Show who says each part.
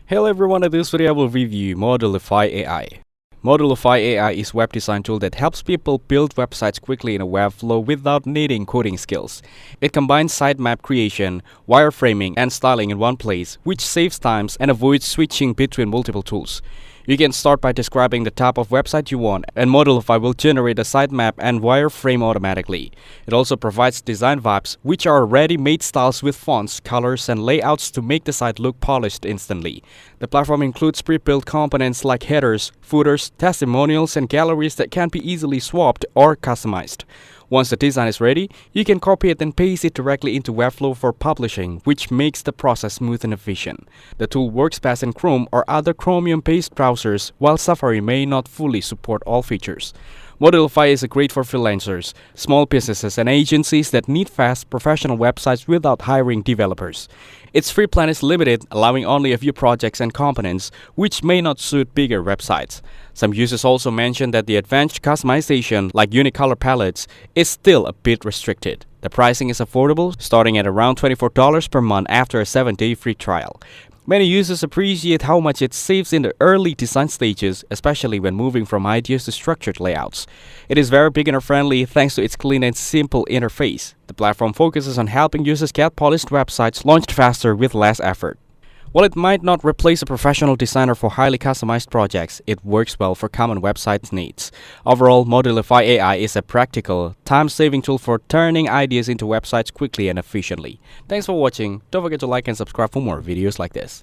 Speaker 1: Hello everyone, in this video I will review Modulify AI. Modulify AI is a web design tool that helps people build websites quickly in a Webflow without needing coding skills. It combines sitemap creation, wireframing, and styling in one place, which saves time and avoids switching between multiple tools. You can start by describing the type of website you want, and Modulify will generate a sitemap and wireframe automatically. It also provides design vibes, which are ready-made styles with fonts, colors, and layouts to make the site look polished instantly. The platform includes pre-built components like headers, footers, testimonials, and galleries that can be easily swapped or customized. Once the design is ready, you can copy it and paste it directly into Webflow for publishing, which makes the process smooth and efficient. The tool works best in Chrome or other Chromium-based browsers, while Safari may not fully support all features. Modulify is great for freelancers, small businesses, and agencies that need fast, professional websites without hiring developers. Its free plan is limited, allowing only a few projects and components, which may not suit bigger websites. Some users also mention that the advanced customization, like unique color palettes, is still a bit restricted. The pricing is affordable, starting at around $24 per month after a 7-day free trial. Many users appreciate how much it saves in the early design stages, especially when moving from ideas to structured layouts. It is very beginner-friendly thanks to its clean and simple interface. The platform focuses on helping users get polished websites launched faster with less effort. While it might not replace a professional designer for highly customized projects, it works well for common website needs. Overall, Modulify AI is a practical, time-saving tool for turning ideas into websites quickly and efficiently. Thanks for watching. Don't forget to like and subscribe for more videos like this.